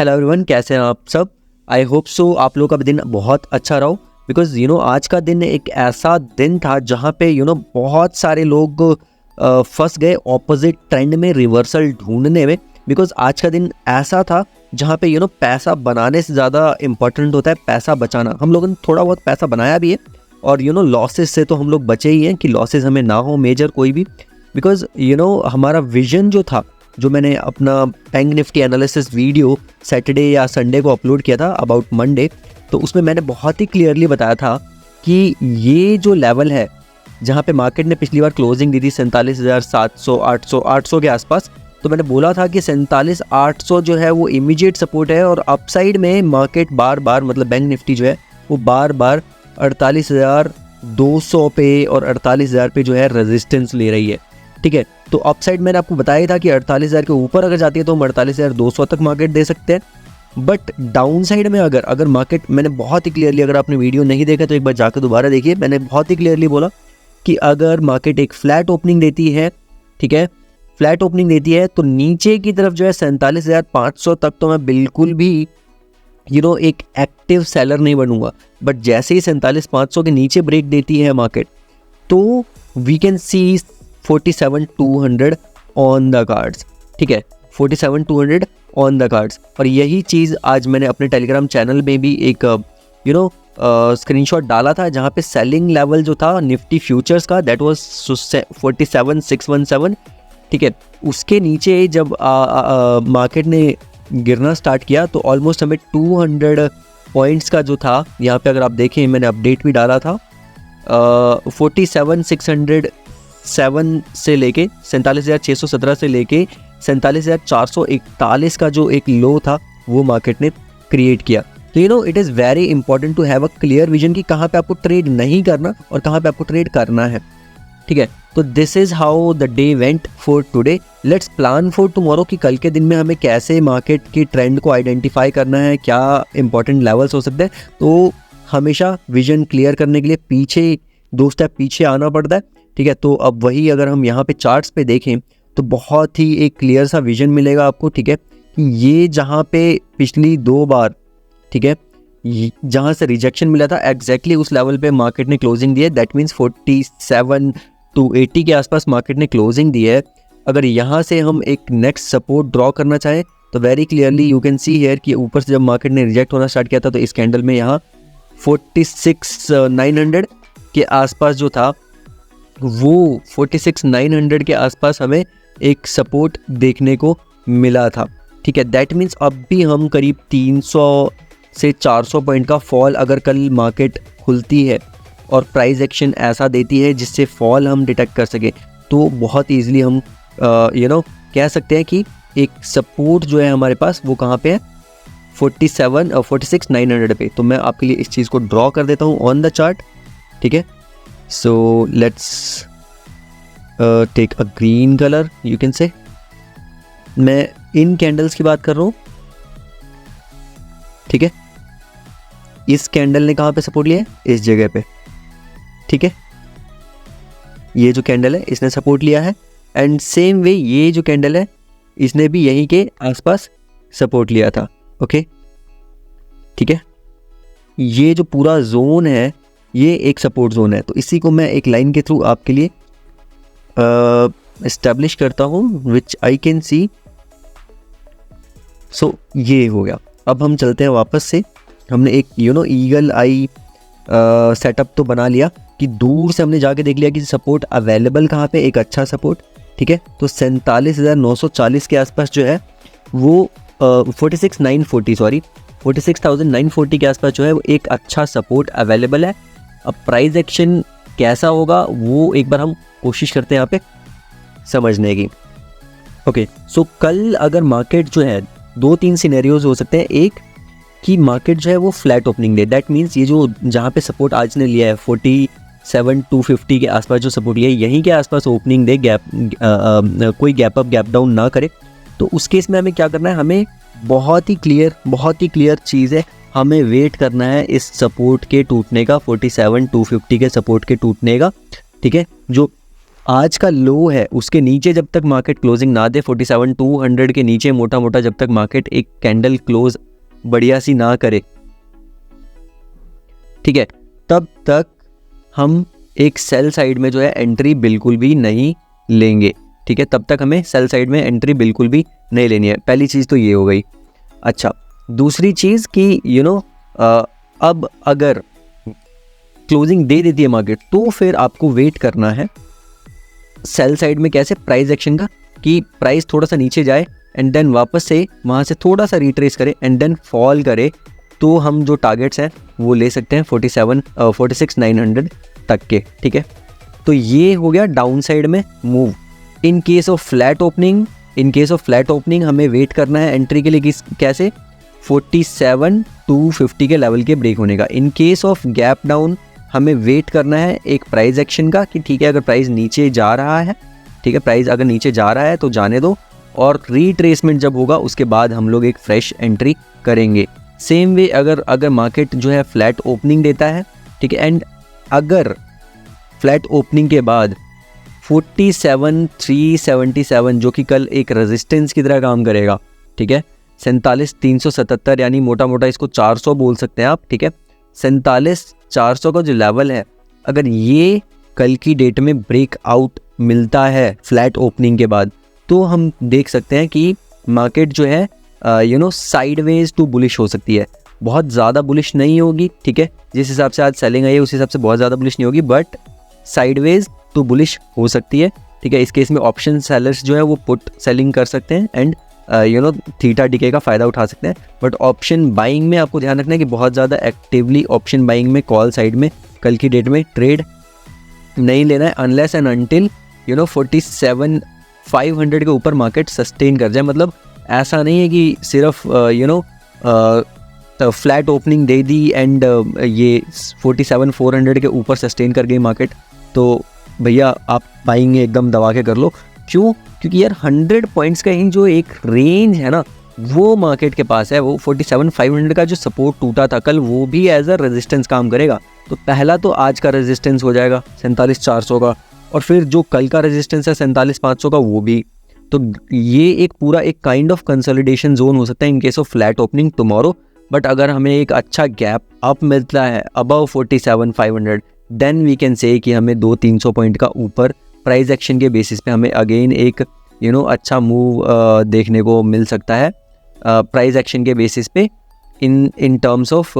Hello everyone, कैसे हैं आप सब। आई होप सो आप लोग का दिन बहुत अच्छा रहो, बिकॉज आज का दिन एक ऐसा दिन था जहाँ पे बहुत सारे लोग फंस गए ऑपोजिट ट्रेंड में, रिवर्सल ढूंढने में। बिकॉज आज का दिन ऐसा था जहाँ पे पैसा बनाने से ज़्यादा इम्पोर्टेंट होता है पैसा बचाना। हम लोगों ने थोड़ा बहुत पैसा बनाया भी है और लॉसेस से तो हम लोग बचे ही हैं कि लॉसेस हमें ना हो मेजर कोई भी। बिकॉज हमारा विजन जो था, जो मैंने अपना bank nifty analysis video Saturday या संडे को अपलोड किया था अबाउट मंडे, तो उसमें मैंने बहुत ही क्लियरली बताया था कि ये जो लेवल है जहाँ पे मार्केट ने पिछली बार क्लोजिंग दी थी 47,700 800 के आसपास, तो मैंने बोला था कि 47,800 जो है वो इमीडिएट सपोर्ट है और अपसाइड में मार्केट बार बार मतलब बैंक निफ्टी जो है वो बार बार 48,200 पे और 48,000 पे जो है रेजिस्टेंस ले रही है। ठीक है, तो अपसाइड मैंने आपको बताया था कि 48,000 के ऊपर अगर जाती है तो हम 48,200 तक मार्केट दे सकते हैं। बट डाउन साइड में अगर मार्केट, मैंने बहुत ही क्लियरली, अगर आपने वीडियो नहीं देखा तो एक बार जाकर दोबारा देखिए, मैंने बहुत ही क्लियरली बोला कि अगर मार्केट एक फ्लैट ओपनिंग देती है, ठीक है, फ्लैट ओपनिंग देती है तो नीचे की तरफ जो है 47,500 तक तो मैं बिल्कुल भी एक एक्टिव सेलर नहीं बनूंगा। बट जैसे ही 47,500 के नीचे ब्रेक देती है मार्केट तो we can see 47,200 on the cards. ठीक है, 47,200 ऑन द कार्ड्स। और यही चीज़ आज मैंने अपने टेलीग्राम चैनल में भी एक स्क्रीनशॉट डाला था, जहाँ पे सेलिंग लेवल जो था निफ्टी फ्यूचर्स का दैट वाज 47,617। ठीक है, उसके नीचे जब मार्केट ने गिरना स्टार्ट किया तो ऑलमोस्ट हमें 200 पॉइंट्स का जो था, यहाँ पे अगर आप देखें मैंने अपडेट भी डाला था, 47,607 से लेके 47,617 से लेके 47,441 का जो एक लो था वो मार्केट ने क्रिएट किया। तो it is very important to have a clear vision कि कहाँ पे आपको ट्रेड नहीं करना और कहाँ पे आपको ट्रेड करना है। ठीक है, तो this is how the day went for today. Let's plan for tomorrow कि कल के दिन में हमें कैसे मार्केट की ट्रेंड को आइडेंटिफाई करना है, क्या इंपॉर्टेंट लेवल्स हो सकते हैं। तो हमेशा विजन क्लियर करने के लिए पीछे 2 स्टेप पीछे आना पड़ता है। ठीक है, तो अब वही अगर हम यहाँ पे चार्ट्स पे देखें तो बहुत ही एक क्लियर सा विजन मिलेगा आपको। ठीक है, कि ये जहाँ पे पिछली 2 बार, ठीक है, जहाँ से रिजेक्शन मिला था एग्जैक्टली उस लेवल पे मार्केट ने क्लोजिंग दी है। दैट मीन्स 47,280 के आसपास मार्केट ने क्लोजिंग दी है। अगर यहाँ से हम एक नेक्स्ट सपोर्ट ड्रॉ करना चाहें तो very clearly you can see here कि ऊपर से जब मार्केट ने रिजेक्ट होना स्टार्ट किया था तो इस कैंडल में यहाँ 46,900 के आसपास जो था वो 46,900 के आसपास हमें एक सपोर्ट देखने को मिला था। ठीक है, दैट मीन्स अब भी हम करीब 300 से 400 पॉइंट का फॉल, अगर कल मार्केट खुलती है और प्राइस एक्शन ऐसा देती है जिससे फॉल हम डिटेक्ट कर सके तो बहुत ईजिली हम कह सकते हैं कि एक सपोर्ट जो है हमारे पास वो कहाँ पे है, 46,900 पे। तो मैं आपके लिए इस चीज़ को ड्रॉ कर देता हूँ ऑन द चार्ट। ठीक है, so let's take a green colour, you can say. मैं इन कैंडल्स की बात कर रहा हूँ। ठीक है, इस कैंडल ने कहाँ पे सपोर्ट लिया है, इस जगह पे। ठीक है, ये जो कैंडल है इसने सपोर्ट लिया है एंड सेम वे ये जो कैंडल है इसने भी यहीं के आसपास सपोर्ट लिया था। ओके, ठीक है, ये जो पूरा जोन है ये एक सपोर्ट जोन है। तो इसी को मैं एक लाइन के थ्रू आपके लिए एस्टेब्लिश करता हूँ विच आई कैन सी। सो ये हो गया। अब हम चलते हैं वापस से। हमने एक ईगल आई सेटअप तो बना लिया कि दूर से हमने जाके देख लिया कि सपोर्ट अवेलेबल कहाँ पे, एक अच्छा सपोर्ट। ठीक है, तो 47,940 के आसपास जो है वो 46,940 के आसपास जो है वो एक अच्छा सपोर्ट अवेलेबल है। अब प्राइस एक्शन कैसा होगा वो एक बार हम कोशिश करते हैं यहाँ पे समझने की। ओके, सो कल अगर मार्केट जो है 2-3 सिनेरियोज हो सकते हैं। एक कि मार्केट जो है वो flat opening they, that means ये जो जहाँ पे सपोर्ट आज ने लिया है 47,250 के आसपास जो सपोर्ट लिया है यहीं के आसपास ओपनिंग दे, कोई गैप अप गैप डाउन ना करे। तो उस केस में हमें क्या करना है, हमें बहुत ही क्लियर चीज़ है, हमें वेट करना है इस सपोर्ट के टूटने का, 47,250 के सपोर्ट के टूटने का। ठीक है, जो आज का लो है उसके नीचे जब तक मार्केट क्लोजिंग ना दे, 47,200 के नीचे मोटा मोटा जब तक मार्केट एक कैंडल क्लोज बढ़िया सी ना करे, ठीक है, तब तक हम एक सेल साइड में जो है एंट्री बिल्कुल भी नहीं लेंगे, ठीक है, तब तक हमें सेल साइड में एंट्री बिल्कुल भी नहीं लेनी है। पहली चीज़ तो ये हो गई। अच्छा, दूसरी चीज़ कि अब अगर क्लोजिंग दे देती है मार्केट तो फिर आपको वेट करना है सेल साइड में, कैसे, प्राइस एक्शन का, कि प्राइस थोड़ा सा नीचे जाए एंड देन वापस से वहाँ से थोड़ा सा रिट्रेस करे एंड देन फॉल करे, तो हम जो टारगेट्स हैं वो ले सकते हैं 46,900 तक के, ठीक है। तो ये हो गया डाउन साइड में move. In case of flat opening हमें वेट करना है एंट्री के लिए कैसे, 47,250 के लेवल के ब्रेक होने का। In case of gap down हमें वेट करना है एक प्राइस एक्शन का, कि ठीक है अगर प्राइस नीचे जा रहा है, ठीक है, प्राइस अगर नीचे जा रहा है तो जाने दो, और रीट्रेसमेंट जब होगा उसके बाद हम लोग एक फ्रेश एंट्री करेंगे। सेम वे अगर मार्केट जो है फ्लैट ओपनिंग देता है, ठीक है, एंड अगर फ्लैट ओपनिंग के बाद 47,377 जो कि कल एक रेजिस्टेंस की तरह काम करेगा, ठीक है, 47,377 यानी मोटा मोटा इसको 400 बोल सकते हैं आप, ठीक है, 47,400 का जो लेवल है, अगर ये कल की डेट में ब्रेकआउट मिलता है फ्लैट ओपनिंग के बाद, तो हम देख सकते हैं कि मार्केट जो है साइडवेज टू बुलिश हो सकती है। बहुत ज़्यादा बुलिश नहीं होगी, ठीक है, जिस हिसाब से आज सेलिंग आई है उस हिसाब से बहुत ज़्यादा बुलिश नहीं होगी, बट साइडवेज टू बुलिश हो सकती है, ठीक है। इस केस में ऑप्शन सेलर्स जो है वो पुट सेलिंग कर सकते हैं एंड थीटा डीके का फ़ायदा उठा सकते हैं। बट ऑप्शन बाइंग में आपको ध्यान रखना है कि बहुत ज़्यादा एक्टिवली ऑप्शन बाइंग में कॉल साइड में कल की डेट में ट्रेड नहीं लेना है, अनलेस एंड अनटिल 47,500 के ऊपर मार्केट सस्टेन कर जाए। मतलब ऐसा नहीं है कि सिर्फ flat opening they the and ये 47,400 के ऊपर सस्टेन कर गई मार्केट, तो भैया आप बाइंग एकदम दबा के कर लो। क्यों? क्योंकि यार 100 पॉइंट्स का ही जो एक रेंज है ना वो मार्केट के पास है, वो 47,500 का जो सपोर्ट टूटा था कल वो भी एज अ रेजिस्टेंस काम करेगा। तो पहला तो आज का रेजिस्टेंस हो जाएगा 47,400 का, और फिर जो कल का रेजिस्टेंस है 47,500 का वो भी। तो ये एक पूरा एक काइंड ऑफ कंसोलिडेशन जोन हो सकता है in case of flat opening tomorrow. But अगर हमें एक अच्छा गैप अप मिलता है above 47,500 then we can say कि हमें 200-300 पॉइंट का ऊपर प्राइस एक्शन के बेसिस पे हमें अगेन एक अच्छा मूव देखने को मिल सकता है प्राइस एक्शन के बेसिस पे in terms of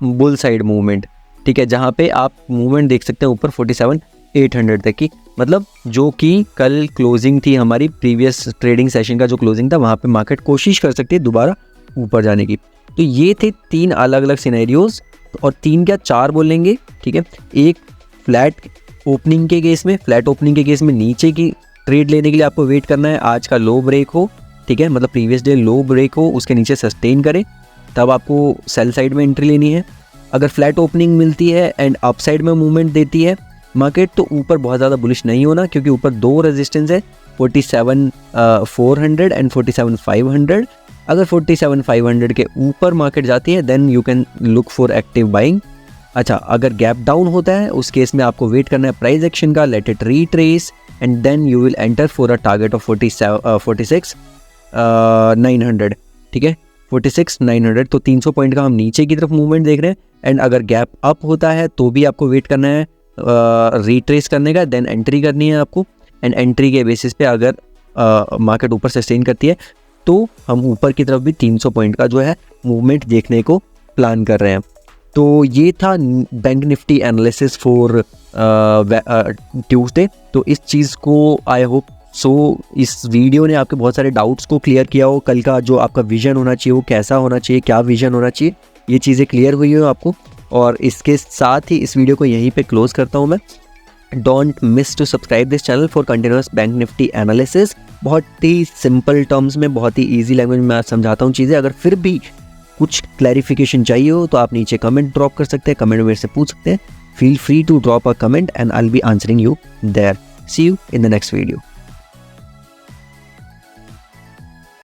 bull side movement, ठीक है, जहाँ पे आप मूवमेंट देख सकते हैं ऊपर 47,800 तक की। मतलब जो कि कल क्लोजिंग थी हमारी प्रीवियस ट्रेडिंग सेशन का जो क्लोजिंग था वहाँ पे मार्केट कोशिश कर सकती है दोबारा ऊपर जाने की। तो ये थे 3 अलग अलग सिनेरियोज, और 3 क्या 4 बोलेंगे, ठीक है। एक फ्लैट ओपनिंग के केस में, नीचे की ट्रेड लेने के लिए आपको वेट करना है आज का लो ब्रेक हो, ठीक है, मतलब प्रीवियस डे लो ब्रेक हो उसके नीचे सस्टेन करे, तब आपको सेल साइड में एंट्री लेनी है। अगर फ्लैट ओपनिंग मिलती है एंड अप साइड में मूवमेंट देती है मार्केट तो ऊपर बहुत ज़्यादा बुलिश नहीं होना, क्योंकि ऊपर 2 रेजिस्टेंस है 47,400 एंड 47,500। अगर 47,500 के ऊपर मार्केट जाती है then you can look for active buying. अच्छा, अगर गैप डाउन होता है उस केस में आपको वेट करना है प्राइस एक्शन का, let it retrace and then you will enter for a target of 46,900, ठीक है, 46,900। तो 300 पॉइंट का हम नीचे की तरफ मूवमेंट देख रहे हैं। एंड अगर गैप अप होता है तो भी आपको वेट करना है रिट्रेस करने का, देन एंट्री करनी है आपको, एंड एंट्री के बेसिस पे अगर मार्केट ऊपर सस्टेन करती है तो हम ऊपर की तरफ भी 300 पॉइंट का जो है मूवमेंट देखने को प्लान कर रहे हैं। तो ये था bank nifty analysis for Tuesday. तो इस चीज़ को आई होप इस वीडियो ने आपके बहुत सारे डाउट्स को क्लियर किया हो। कल का जो आपका विजन होना चाहिए वो कैसा होना चाहिए, क्या विजन होना चाहिए, ये चीज़ें क्लियर हुई हो आपको। और इसके साथ ही इस वीडियो को यहीं पे क्लोज करता हूँ मैं। Don't miss to subscribe this channel for continuous bank nifty analysis. बहुत ही सिंपल टर्म्स में, बहुत ही ईजी लैंग्वेज में मैं समझाता हूँ चीज़ें। अगर फिर भी कुछ क्लैरिफिकेशन चाहिए हो तो आप नीचे कमेंट ड्रॉप कर सकते हैं, कमेंट में मेरे से पूछ सकते हैं। Feel free to drop a comment and I will be answering you there. See you in the next video.